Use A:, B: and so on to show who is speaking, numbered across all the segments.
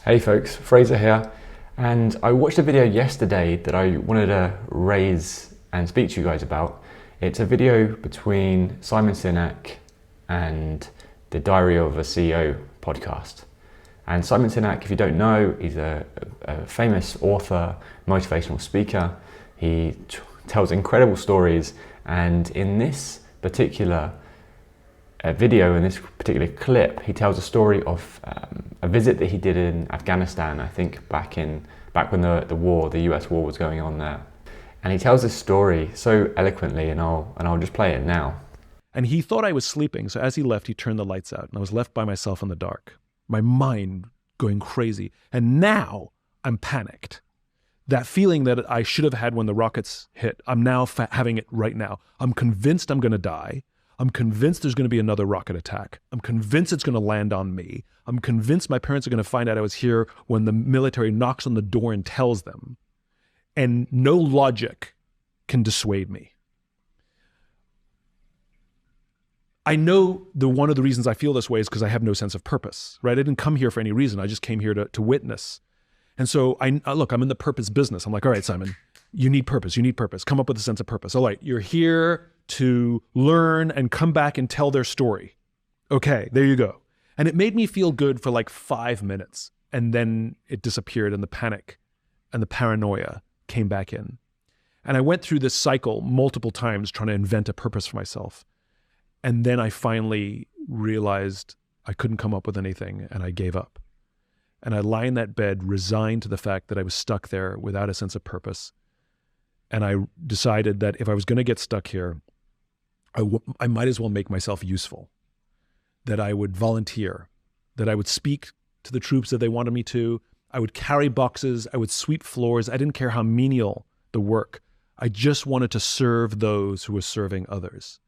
A: Hey folks, Fraser here, and I watched a video yesterday that I wanted to raise and speak to you guys about. It's a video between Simon Sinek and the Diary of a CEO podcast. And Simon Sinek, if you don't know, he's a famous author, motivational speaker. He tells incredible stories, and in this particular video, in this particular clip, he tells a story of a visit that he did in Afghanistan, I think back when the US war was going on there. And he tells this story so eloquently, and I'll just play it now.
B: And he thought I was sleeping, so as he left, he turned the lights out, and I was left by myself in the dark, my mind going crazy. And now I'm panicked. That feeling that I should have had when the rockets hit, I'm now having it right now. I'm convinced I'm going to die. I'm convinced there's going to be another rocket attack. I'm convinced it's going to land on me. I'm convinced my parents are going to find out I was here when the military knocks on the door and tells them. And no logic can dissuade me. I know one of the reasons I feel this way is because I have no sense of purpose, right? I didn't come here for any reason. I just came here to witness. And so look, I'm in the purpose business. I'm like, all right, Simon, you need purpose. Come up with a sense of purpose. All right, you're here to learn and come back and tell their story. Okay, there you go. And it made me feel good for like 5 minutes. And then it disappeared, and the panic and the paranoia came back in. And I went through this cycle multiple times trying to invent a purpose for myself. And then I finally realized I couldn't come up with anything, and I gave up. And I lie in that bed resigned to the fact that I was stuck there without a sense of purpose. And I decided that if I was going to get stuck here, I might as well make myself useful, that I would volunteer, that I would speak to the troops that they wanted me to. I would carry boxes. I would sweep floors. I didn't care how menial the work. I just wanted to serve those who were serving others.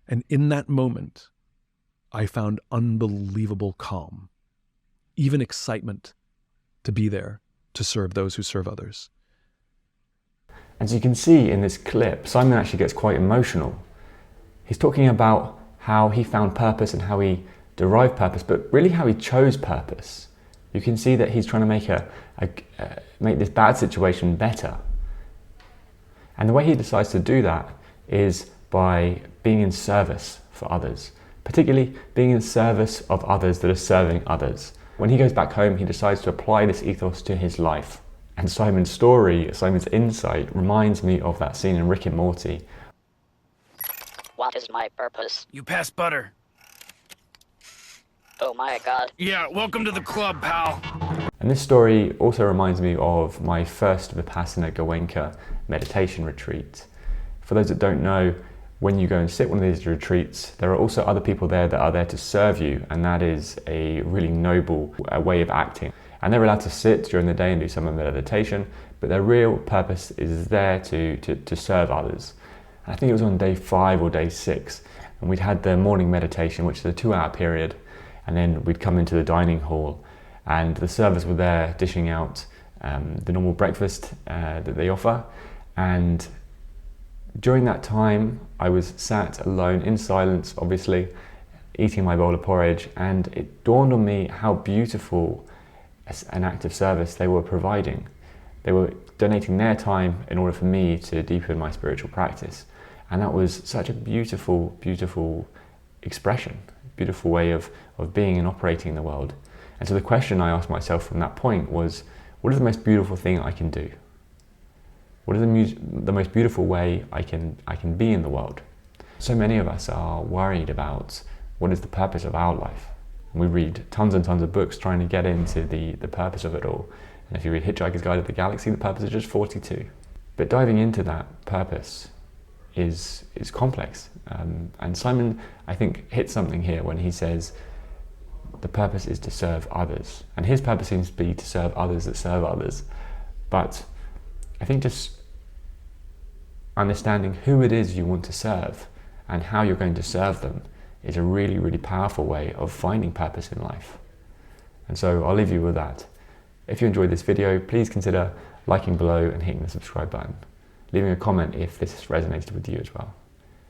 B: And in that moment, I found unbelievable calm, even excitement to be there to serve those who serve others.
A: As you can see in this clip, Simon actually gets quite emotional. He's talking about how he found purpose and how he derived purpose, but really how he chose purpose. You can see that he's trying to make this bad situation better. And the way he decides to do that is by being in service for others, particularly being in service of others that are serving others. When he goes back home, he decides to apply this ethos to his life. And Simon's story, Simon's insight, reminds me of that scene in Rick and Morty.
C: What is my purpose?
D: You pass butter.
C: Oh my God.
D: Yeah, welcome to the club, pal.
A: And this story also reminds me of my first Vipassana Goenka meditation retreat. For those that don't know, when you go and sit one of these retreats, there are also other people there that are there to serve you, and that is a really noble way of acting. And they're allowed to sit during the day and do some meditation, but their real purpose is there to serve others. And I think it was on day 5 or day 6, and we'd had the morning meditation, which is a 2-hour period, and then we'd come into the dining hall, and the servers were there dishing out the normal breakfast that they offer. And during that time, I was sat alone in silence, obviously, eating my bowl of porridge, and it dawned on me how beautiful an act of service they were providing. They were donating their time in order for me to deepen my spiritual practice. And that was such a beautiful, beautiful expression, beautiful way of being and operating in the world. And so the question I asked myself from that point was, what is the most beautiful thing I can do? What is the most beautiful way I can be in the world? So many of us are worried about what is the purpose of our life. And we read tons and tons of books trying to get into the purpose of it all. And if you read Hitchhiker's Guide to the Galaxy, the purpose is just 42. But diving into that purpose is complex. And Simon, I think, hits something here when he says the purpose is to serve others. And his purpose seems to be to serve others that serve others. But I think just understanding who it is you want to serve and how you're going to serve them is a really, really powerful way of finding purpose in life. And so I'll leave you with that. If you enjoyed this video, please consider liking below and hitting the subscribe button. Leaving a comment if this resonated with you as well.